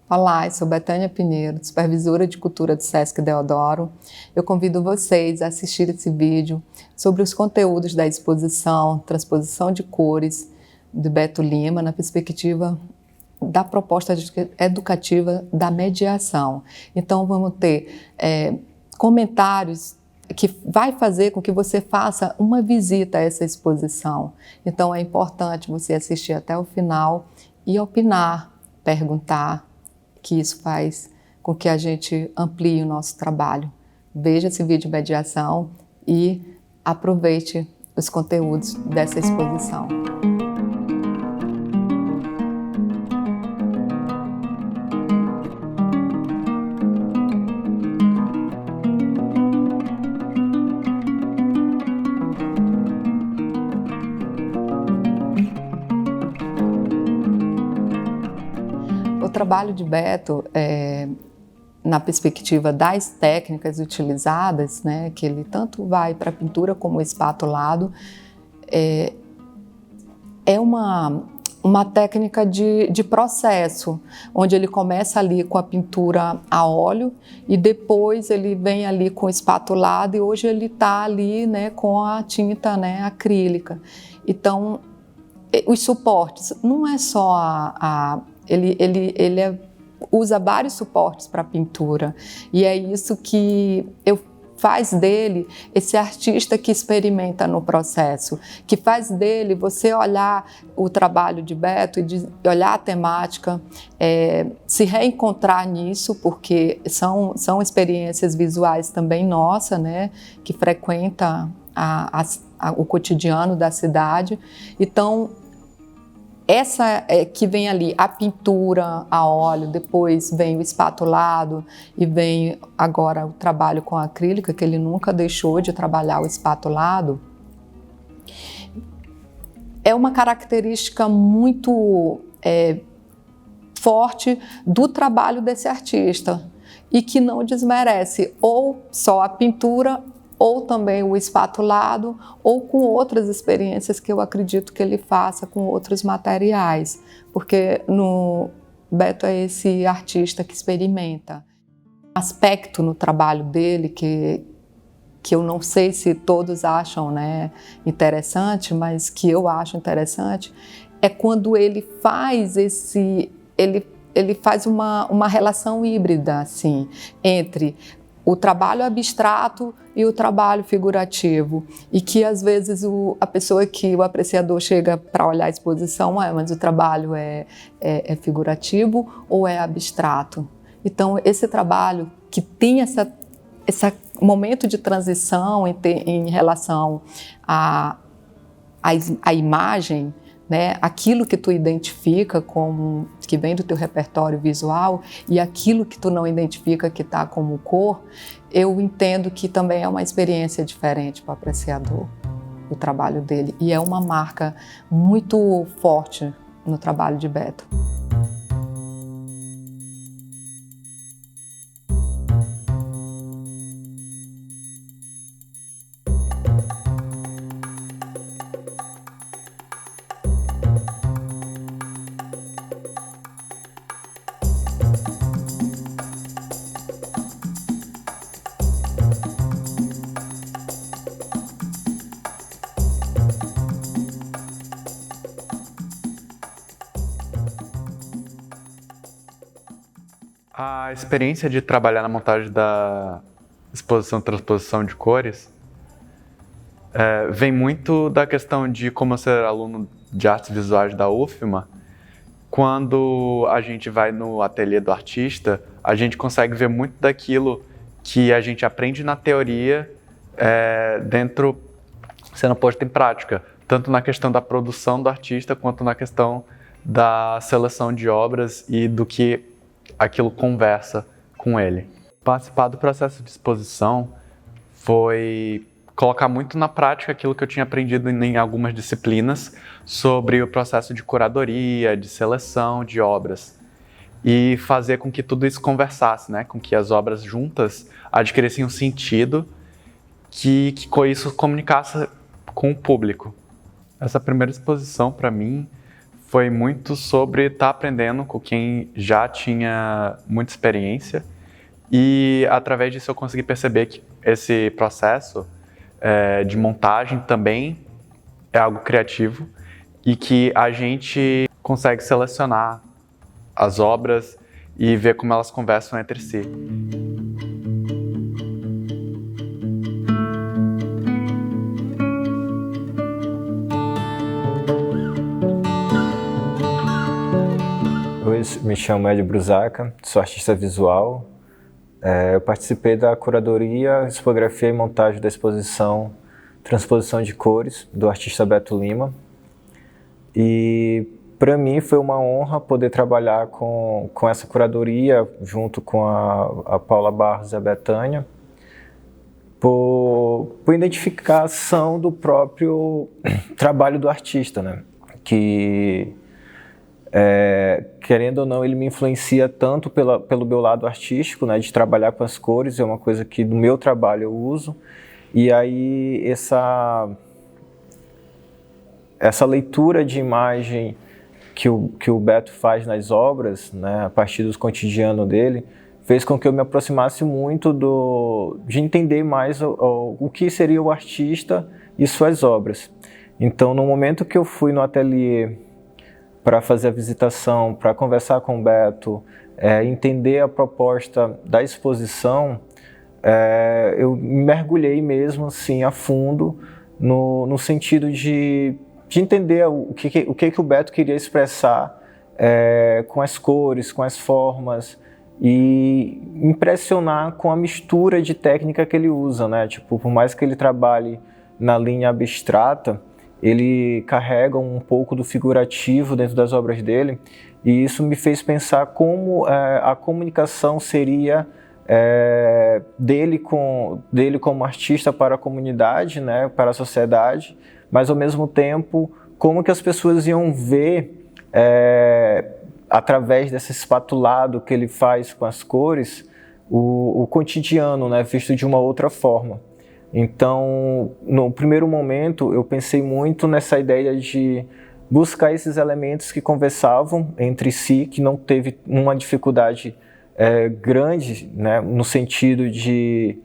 Olá, eu sou Betânia Pinheiro, supervisora de cultura do Sesc Deodoro. Eu convido vocês a assistir esse vídeo sobre os conteúdos da exposição Transposição de Cores, de Beto Lima, na perspectiva da proposta educativa da mediação. Então vamos ter comentários que vai fazer com que você faça uma visita a essa exposição. Então é importante você assistir até o final e opinar, perguntar, que isso faz com que a gente amplie o nosso trabalho. Veja esse vídeo de mediação e aproveite os conteúdos dessa exposição. O trabalho de Beto, na perspectiva das técnicas utilizadas, né, que ele tanto vai para a pintura como o espatulado, é uma técnica de processo, onde ele começa ali com a pintura a óleo e depois ele vem ali com o espatulado e hoje ele está ali, né, com a tinta, né, acrílica. Então, os suportes, não é só ele usa vários suportes para a pintura e é isso que faz dele esse artista que experimenta no processo, que faz dele você olhar o trabalho de Beto e olhar a temática, se reencontrar nisso, porque são experiências visuais também nossa, né, que frequenta o cotidiano da cidade. Então, essa que vem ali a pintura a óleo, depois vem o espatulado e vem agora o trabalho com a acrílica, que ele nunca deixou de trabalhar o espatulado, é uma característica muito forte do trabalho desse artista e que não desmerece ou só a pintura ou também o espatulado, ou com outras experiências que eu acredito que ele faça com outros materiais, porque Beto é esse artista que experimenta. Aspecto no trabalho dele que eu não sei se todos acham, né, interessante, mas que eu acho interessante, é quando ele faz ele faz uma relação híbrida, assim, entre o trabalho abstrato e o trabalho figurativo, e que às vezes o apreciador chega para olhar a exposição, mas o trabalho é figurativo ou é abstrato? Então esse trabalho que tem esse momento de transição em relação à imagem, né, aquilo que tu identifica como que vem do teu repertório visual e aquilo que tu não identifica que está como cor, eu entendo que também é uma experiência diferente para o apreciador, o trabalho dele, e é uma marca muito forte no trabalho de Beto. A experiência de trabalhar na montagem da exposição Transposição de Cores vem muito da questão de como eu ser aluno de artes visuais da UFMA. Quando a gente vai no ateliê do artista, a gente consegue ver muito daquilo que a gente aprende na teoria sendo posto em prática, tanto na questão da produção do artista quanto na questão da seleção de obras e do que aquilo conversa com ele. Participar do processo de exposição foi colocar muito na prática aquilo que eu tinha aprendido em algumas disciplinas sobre o processo de curadoria, de seleção de obras e fazer com que tudo isso conversasse, né? Com que as obras juntas adquirissem um sentido que com isso comunicasse com o público. Essa primeira exposição, para mim, foi muito sobre estar aprendendo com quem já tinha muita experiência e, através disso, eu consegui perceber que esse processo de montagem também é algo criativo e que a gente consegue selecionar as obras e ver como elas conversam entre si. Oi, me chamo Hélio Brusaca, sou artista visual. Eu participei da curadoria, expografia e montagem da exposição Transposição de Cores, do artista Beto Lima. E para mim foi uma honra poder trabalhar com essa curadoria junto com a Paula Barros e a Betânia, por identificação do próprio trabalho do artista, né? Que, querendo ou não, ele me influencia tanto pelo meu lado artístico, né, de trabalhar com as cores, é uma coisa que no meu trabalho eu uso, e aí essa leitura de imagem que o Beto faz nas obras, né, a partir do cotidiano dele, fez com que eu me aproximasse muito de entender mais o que seria o artista e suas obras. Então, no momento que eu fui no ateliê para fazer a visitação, para conversar com o Beto, entender a proposta da exposição, eu mergulhei mesmo assim a fundo no sentido de entender o que o Beto queria expressar com as cores, com as formas, e impressionar com a mistura de técnica que ele usa, né? Tipo, por mais que ele trabalhe na linha abstrata, ele carrega um pouco do figurativo dentro das obras dele, e isso me fez pensar como a comunicação seria dele como artista para a comunidade, né, para a sociedade, mas ao mesmo tempo como que as pessoas iam ver através desse espatulado que ele faz com as cores o cotidiano, né, visto de uma outra forma. Então, no primeiro momento, eu pensei muito nessa ideia de buscar esses elementos que conversavam entre si, que não teve uma dificuldade grande, né, no sentido de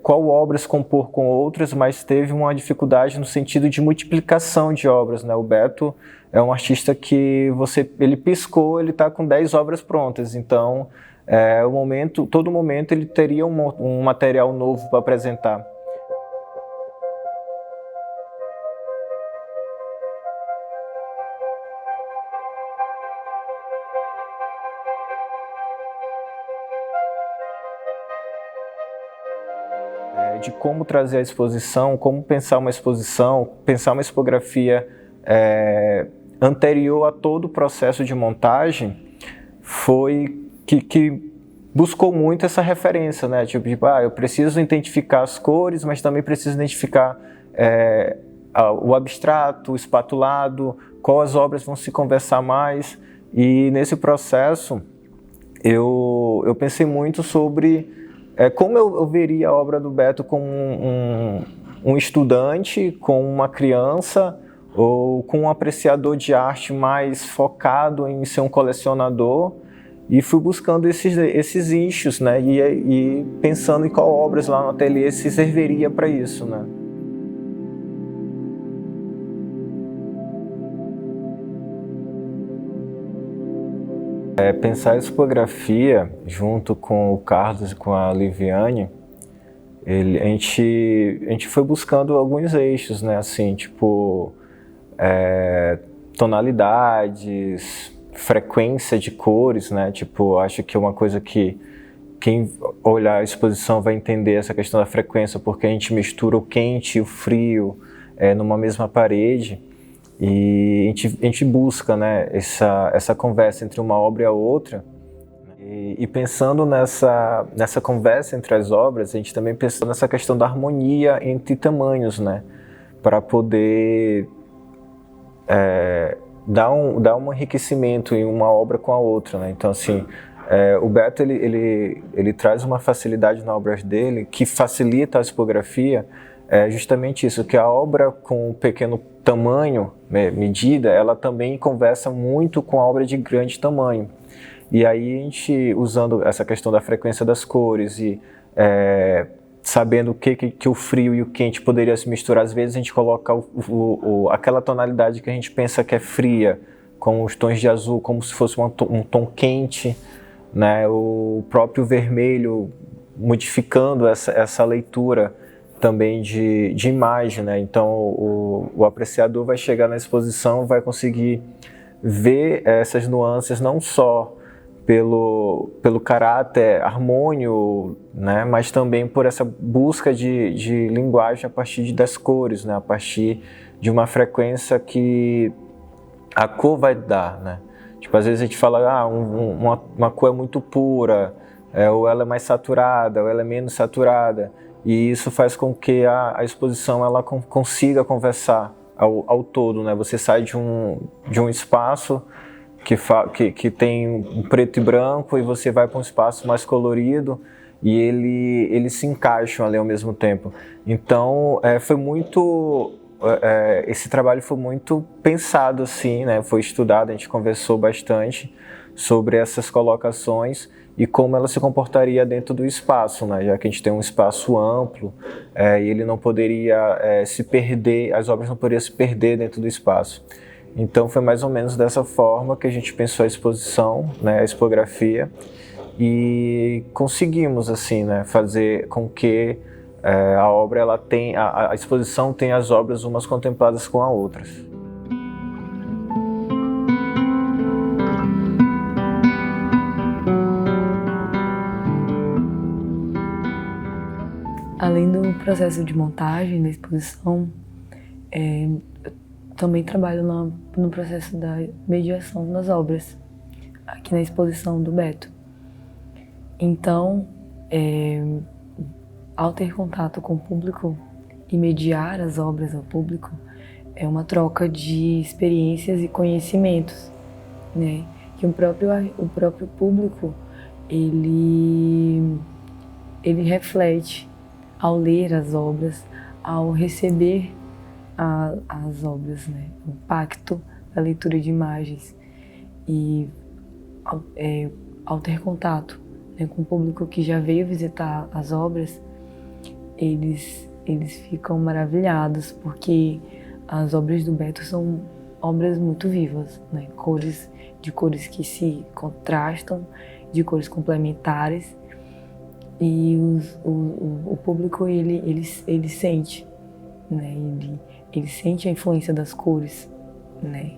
qual obras compor com outras, mas teve uma dificuldade no sentido de multiplicação de obras, né? O Beto é um artista que ele piscou, ele está com 10 obras prontas, então todo momento ele teria um material novo para apresentar. De como trazer a exposição, como pensar uma exposição, pensar uma expografia anterior a todo o processo de montagem, foi que buscou muito essa referência, né? Tipo, eu preciso identificar as cores, mas também preciso identificar o abstrato, o espatulado, quais obras vão se conversar mais. E nesse processo eu pensei muito sobre como eu veria a obra do Beto como um estudante, como uma criança, ou com um apreciador de arte mais focado em ser um colecionador, e fui buscando esses eixos, né, e pensando em qual obras lá no ateliê se serviria para isso, né. Pensar a expografia junto com o Carlos e com a Liviane, a gente foi buscando alguns eixos, né, assim, tipo tonalidades, frequência de cores, né, tipo, acho que é uma coisa que quem olhar a exposição vai entender essa questão da frequência, porque a gente mistura o quente e o frio numa mesma parede. E a gente busca, né, essa conversa entre uma obra e a outra. E pensando nessa conversa entre as obras, a gente também pensou nessa questão da harmonia entre tamanhos, né? Para poder dar um enriquecimento em uma obra com a outra, né? Então, assim, o Beto ele traz uma facilidade nas obras dele que facilita a tipografia, justamente isso, que a obra com pequeno tamanho, medida, ela também conversa muito com a obra de grande tamanho. E aí a gente, usando essa questão da frequência das cores e sabendo que o frio e o quente poderiam se misturar, às vezes a gente coloca aquela tonalidade que a gente pensa que é fria, com os tons de azul, como se fosse um tom quente, né? O próprio vermelho, modificando essa leitura também de imagem, né? Então o apreciador vai chegar na exposição, vai conseguir ver essas nuances não só pelo caráter harmônio, né, mas também por essa busca de linguagem a partir das cores, né, a partir de uma frequência que a cor vai dar, né. Tipo, às vezes a gente fala, uma cor é muito pura, ou ela é mais saturada, ou ela é menos saturada, e isso faz com que a exposição ela consiga conversar ao todo, né. Você sai de um espaço que tem um preto e branco e você vai para um espaço mais colorido e eles se encaixam ali ao mesmo tempo. Então, esse trabalho foi muito pensado assim, né? Foi estudado, a gente conversou bastante sobre essas colocações e como ela se comportaria dentro do espaço, né? Já que a gente tem um espaço amplo e ele não poderia se perder, as obras não poderiam se perder dentro do espaço. Então foi mais ou menos dessa forma que a gente pensou a exposição, né, a expografia, e conseguimos assim, né, fazer com que a obra a exposição tenha as obras umas contempladas com as outras. Além do processo de montagem da exposição, também trabalho no processo da mediação das obras, aqui na exposição do Beto. Então, ao ter contato com o público e mediar as obras ao público, é uma troca de experiências e conhecimentos, né? Que o próprio público, ele reflete ao ler as obras, ao receber as obras, né? O impacto da leitura de imagens e ao ter contato, né, com o público que já veio visitar as obras, eles ficam maravilhados porque as obras do Beto são obras muito vivas, né? De cores que se contrastam, de cores complementares e o público ele sente, né? Ele sente a influência das cores, né?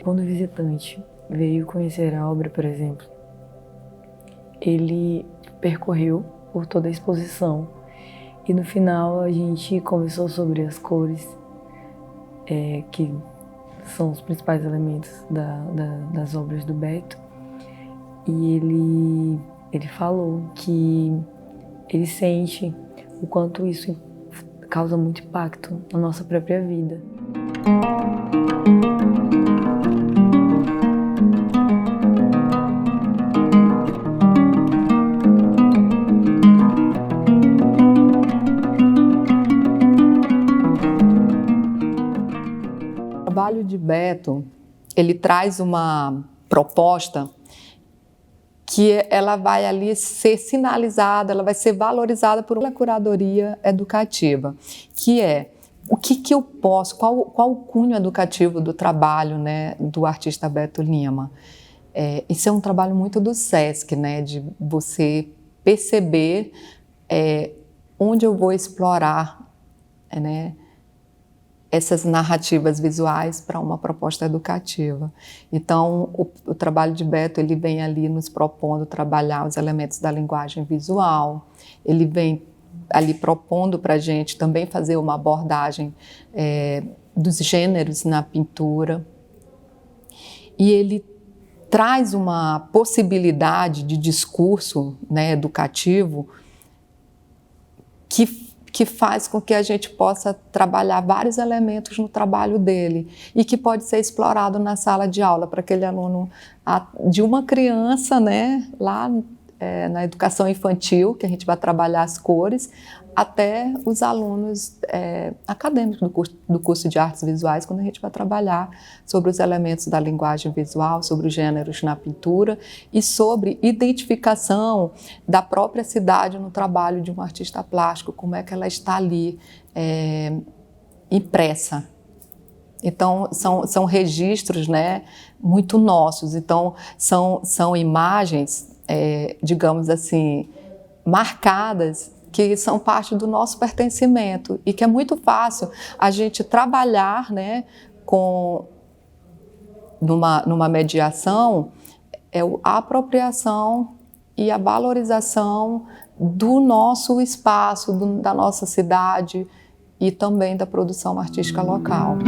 Quando o visitante veio conhecer a obra, por exemplo, ele percorreu por toda a exposição e no final a gente conversou sobre as cores, que são os principais elementos das obras do Beto, e ele falou que ele sente o quanto isso causa muito impacto na nossa própria vida. O trabalho de Beto, ele traz uma proposta que ela vai ali ser sinalizada, ela vai ser valorizada por uma curadoria educativa, que é o que eu posso, qual o cunho educativo do trabalho, né, do artista Beto Lima. Isso é um trabalho muito do SESC, né, de você perceber onde eu vou explorar, né, essas narrativas visuais para uma proposta educativa. Então, o trabalho de Beto, ele vem ali nos propondo trabalhar os elementos da linguagem visual, ele vem ali propondo para a gente também fazer uma abordagem dos gêneros na pintura, e ele traz uma possibilidade de discurso, né, educativo que faz com que a gente possa trabalhar vários elementos no trabalho dele e que pode ser explorado na sala de aula para aquele aluno, de uma criança, né, lá na educação infantil, que a gente vai trabalhar as cores, até os alunos acadêmicos do curso de artes visuais, quando a gente vai trabalhar sobre os elementos da linguagem visual, sobre os gêneros na pintura e sobre identificação da própria cidade no trabalho de um artista plástico, como é que ela está ali impressa. Então, são registros, né, muito nossos. Então, são imagens, digamos assim, marcadas, que são parte do nosso pertencimento e que é muito fácil a gente trabalhar, né, numa mediação, a apropriação e a valorização do nosso espaço, da nossa cidade e também da produção artística local.